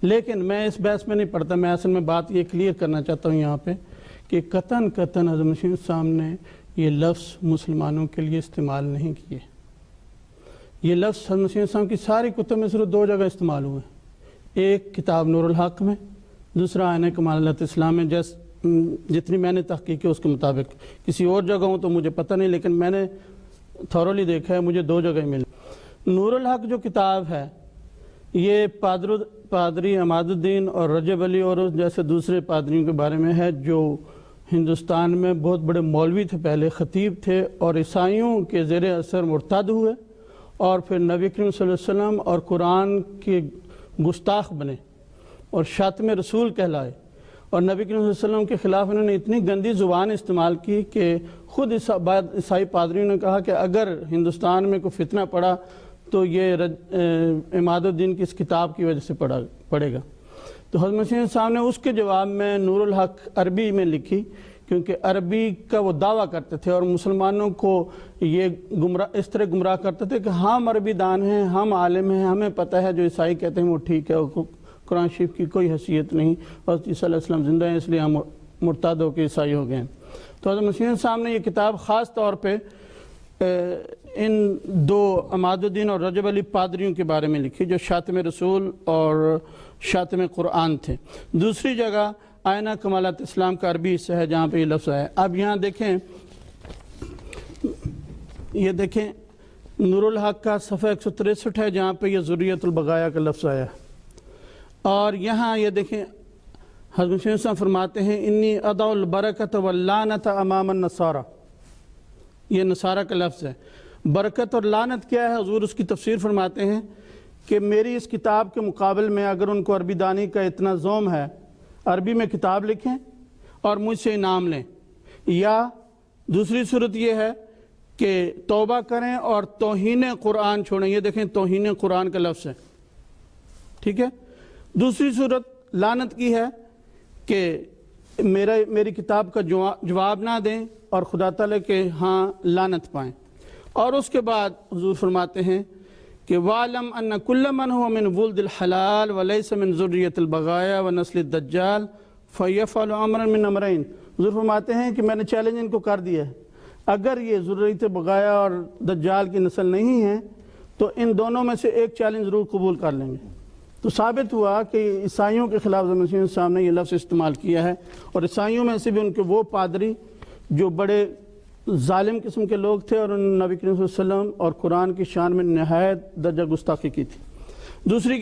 لیکن میں اس بحث میں نہیں پڑھتا، میں اصل میں بات یہ کلیئر کرنا چاہتا ہوں یہاں پہ کہ قطعاً حضرت مسیح صاحب نے یہ لفظ مسلمانوں کے لیے استعمال نہیں کیے۔ یہ لفظ حضرت مسیح صاحب کی ساری کتب میں صرف 2 جگہ استعمال ہوئے، ایک کتاب نور الحق میں، دوسرا آئینہ کمالات اسلام میں، جتنی میں نے تحقیق کی اس کے مطابق۔ کسی اور جگہ ہوں تو مجھے پتہ نہیں، لیکن میں نے تھورولی دیکھا ہے، مجھے 2 جگہ ملی۔ نور الحق جو کتاب ہے یہ پادری عماد الدین اور رجب علی اور جیسے دوسرے پادریوں کے بارے میں ہے جو ہندوستان میں بہت بڑے مولوی تھے، پہلے خطیب تھے، اور عیسائیوں کے زیر اثر مرتد ہوئے اور پھر نبی کریم صلی اللہ علیہ وسلم اور قرآن کے گستاخ بنے اور شاتم رسول کہلائے، اور نبی کریم صلی اللہ علیہ وسلم کے خلاف انہوں نے اتنی گندی زبان استعمال کی کہ خود عیسائی پادریوں نے کہا کہ اگر ہندوستان میں کوئی فتنہ پڑا تو یہ عماد الدین کی اس کتاب کی وجہ سے پڑے گا۔ تو حضرت مسیح صاحب نے اس کے جواب میں نور الحق عربی میں لکھی، کیونکہ عربی کا وہ دعویٰ کرتے تھے اور مسلمانوں کو یہ اس طرح گمراہ کرتے تھے کہ ہم عربی دان ہیں، ہم عالم ہیں، ہمیں پتہ ہے جو عیسائی کہتے ہیں وہ ٹھیک ہے، قرآن شریف کی کوئی حیثیت نہیں، حضرت عیسیٰ علیہ السلام زندہ ہیں اس لیے ہم مرتد ہو کے عیسائی ہو گئے ہیں۔ تو حضرت مسیح صاحب نے یہ کتاب خاص طور پہ ان 2 عماد الدین اور رجب علی پادریوں کے بارے میں لکھی جو شاتم رسول اور شاتم قرآن تھے۔ دوسری جگہ آئینہ کمالات اسلام کا عربی حصہ ہے جہاں پہ یہ لفظ آیا ہے۔ اب یہاں دیکھیں، یہ دیکھیں نور الحق کا صفحہ 163 ہے جہاں پہ یہ ذریت البغایا کا لفظ آیا ہے، اور یہاں یہ دیکھیں حضرت مسیح صاحب فرماتے ہیں انی ادعو البرکت واللعنت امام النصارى، یہ نصارہ کا لفظ ہے۔ برکت اور لعنت کیا ہے؟ حضور اس کی تفسیر فرماتے ہیں کہ میری اس کتاب کے مقابل میں اگر ان کو عربی دانی کا اتنا ذوم ہے، عربی میں کتاب لکھیں اور مجھ سے انعام لیں، یا دوسری صورت یہ ہے کہ توبہ کریں اور توہین قرآن چھوڑیں۔ یہ دیکھیں توہین قرآن کا لفظ ہے، ٹھیک ہے۔ دوسری صورت لعنت کی ہے کہ میری کتاب کا جواب نہ دیں اور خدا تعالیٰ کے ہاں لعنت پائیں۔ اور اس کے بعد حضور فرماتے ہیں کہ وَعْلَمْ أَنَّ كُلَّ مَنْ هُوَ مِنْ وُلْدِ الْحَلَالِ وَلَيْسَ مِنْ ذُرِّيَّةِ الْبَغَايَا وَنَسْلِ الدَّجَّالِ فَيَفْعَلُ أَمْرًا مِنْ أَمْرَيْنِ۔ حضور فرماتے ہیں کہ میں نے چیلنج ان کو کر دیا ہے، اگر یہ ذریت بغایا اور دجال کی نسل نہیں ہے تو ان دونوں میں سے ایک چیلنج ضرور قبول کر لیں گے۔ تو ثابت ہوا کہ عیسائیوں کے خلاف حضرت مسیح صاحب نے یہ لفظ استعمال کیا ہے، اور عیسائیوں میں سے بھی ان کے وہ پادری جو بڑے ظالم قسم کے لوگ تھے اور انہوں نے نبی کریم صلی اللہ علیہ وسلم اور قرآن کی شان میں نہایت درجہ گستاخی کی تھی۔ دوسری